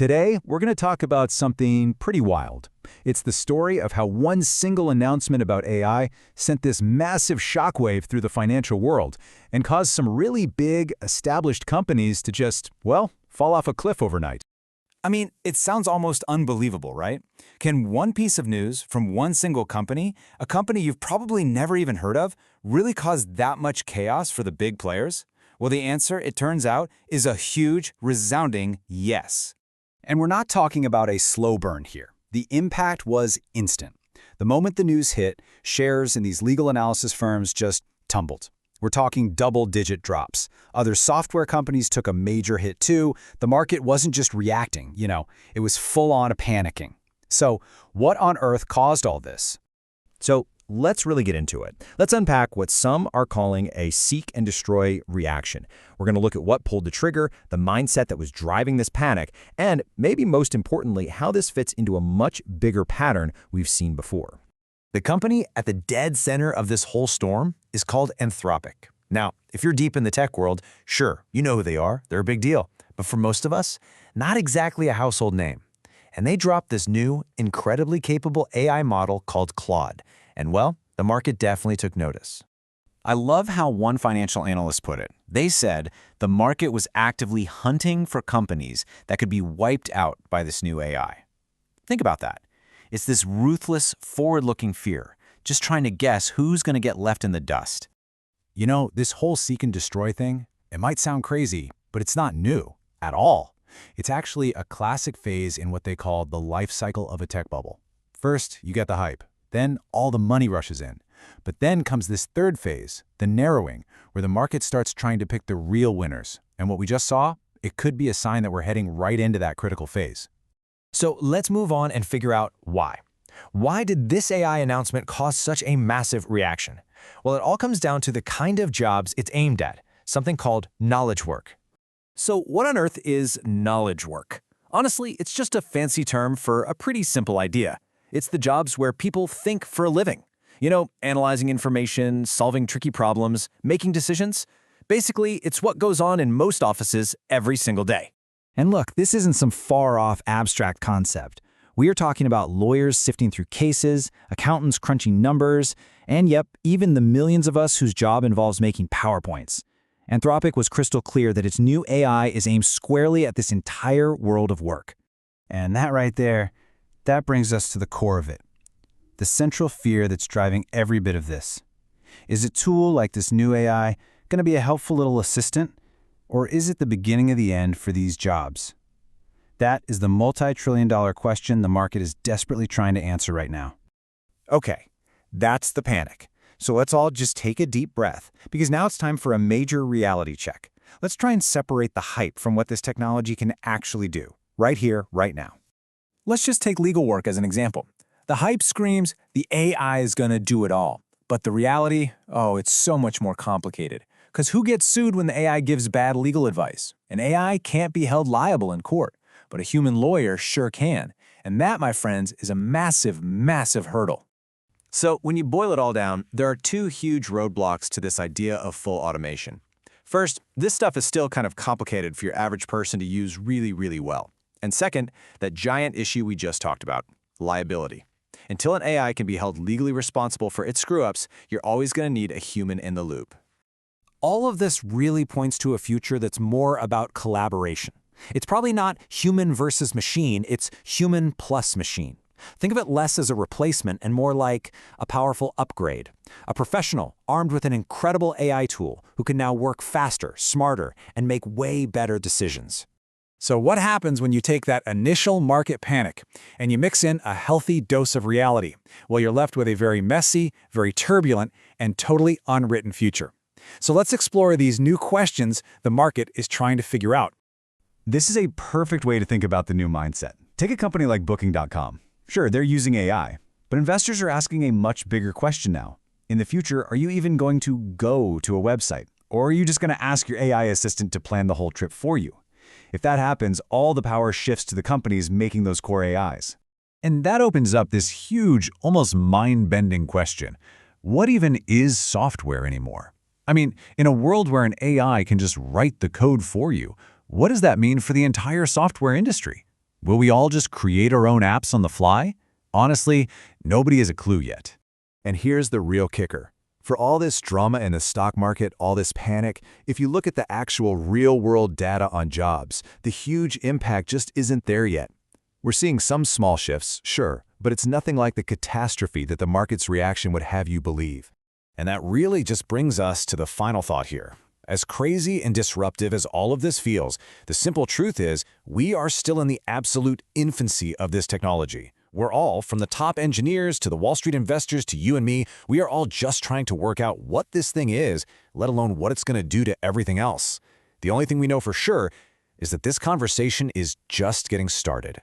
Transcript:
Today, we're going to talk about something pretty wild. It's the story of how one single announcement about AI sent this massive shockwave through the financial world and caused some really big, established companies to just, well, fall off a cliff overnight. I mean, it sounds almost unbelievable, right? Can one piece of news from one single company, a company you've probably never even heard of, really cause that much chaos for the big players? Well, the answer, it turns out, is a huge, resounding yes. And we're not talking about a slow burn here. The impact was instant. The moment the news hit, shares in these legal analysis firms just tumbled. We're talking double-digit drops. Other software companies took a major hit too. The market wasn't just reacting, it was full-on panicking. So what on earth caused all this? So let's really get into it. Let's unpack what some are calling a seek and destroy reaction. We're going to look at what pulled the trigger, the mindset that was driving this panic, and maybe most importantly, how this fits into a much bigger pattern we've seen before. The company at the dead center of this whole storm is called Anthropic. Now, if you're deep in the tech world, sure, you know who they are. They're a big deal. But for most of us, not exactly a household name. And they dropped this new, incredibly capable AI model called Claude. And well, the market definitely took notice. I love how one financial analyst put it. They said the market was actively hunting for companies that could be wiped out by this new AI. Think about that. It's this ruthless, forward-looking fear, just trying to guess who's going to get left in the dust. This whole seek and destroy thing, it might sound crazy, but it's not new at all. It's actually a classic phase in what they call the life cycle of a tech bubble. First, you get the hype. Then all the money rushes in. But then comes this third phase, the narrowing, where the market starts trying to pick the real winners. And what we just saw, it could be a sign that we're heading right into that critical phase. So let's move on and figure out why. Why did this AI announcement cause such a massive reaction? Well, it all comes down to the kind of jobs it's aimed at, something called knowledge work. So what on earth is knowledge work? Honestly, it's just a fancy term for a pretty simple idea. It's the jobs where people think for a living. Analyzing information, solving tricky problems, making decisions. Basically, it's what goes on in most offices every single day. And look, this isn't some far-off abstract concept. We are talking about lawyers sifting through cases, accountants crunching numbers, and yep, even the millions of us whose job involves making PowerPoints. Anthropic was crystal clear that its new AI is aimed squarely at this entire world of work. And that right there, that brings us to the core of it. The central fear that's driving every bit of this. Is a tool like this new AI going to be a helpful little assistant? Or is it the beginning of the end for these jobs? That is the multi-trillion-dollar question the market is desperately trying to answer right now. Okay, that's the panic. So let's all just take a deep breath, because now it's time for a major reality check. Let's try and separate the hype from what this technology can actually do, right here, right now. Let's just take legal work as an example. The hype screams the AI is going to do it all. But the reality, it's so much more complicated. Because who gets sued when the AI gives bad legal advice? An AI can't be held liable in court, but a human lawyer sure can. And that, my friends, is a massive, massive hurdle. So when you boil it all down, there are two huge roadblocks to this idea of full automation. First, this stuff is still kind of complicated for your average person to use really, really well. And second, that giant issue we just talked about, liability. Until an AI can be held legally responsible for its screw-ups, you're always going to need a human in the loop. All of this really points to a future that's more about collaboration. It's probably not human versus machine, it's human plus machine. Think of it less as a replacement and more like a powerful upgrade. A professional armed with an incredible AI tool who can now work faster, smarter, and make way better decisions. So what happens when you take that initial market panic and you mix in a healthy dose of reality? Well, you're left with a very messy, very turbulent, and totally unwritten future. So let's explore these new questions the market is trying to figure out. This is a perfect way to think about the new mindset. Take a company like Booking.com. Sure, they're using AI, but investors are asking a much bigger question now. In the future, are you even going to go to a website? Or are you just going to ask your AI assistant to plan the whole trip for you? If that happens, all the power shifts to the companies making those core AIs. And that opens up this huge, almost mind-bending question. What even is software anymore? I mean, in a world where an AI can just write the code for you, what does that mean for the entire software industry? Will we all just create our own apps on the fly? Honestly, nobody has a clue yet. And here's the real kicker. For all this drama in the stock market, all this panic, if you look at the actual real-world data on jobs, the huge impact just isn't there yet. We're seeing some small shifts, sure, but it's nothing like the catastrophe that the market's reaction would have you believe. And that really just brings us to the final thought here. As crazy and disruptive as all of this feels, the simple truth is we are still in the absolute infancy of this technology. We're all, from the top engineers to the Wall Street investors to you and me, we are all just trying to work out what this thing is, let alone what it's going to do to everything else. The only thing we know for sure is that this conversation is just getting started.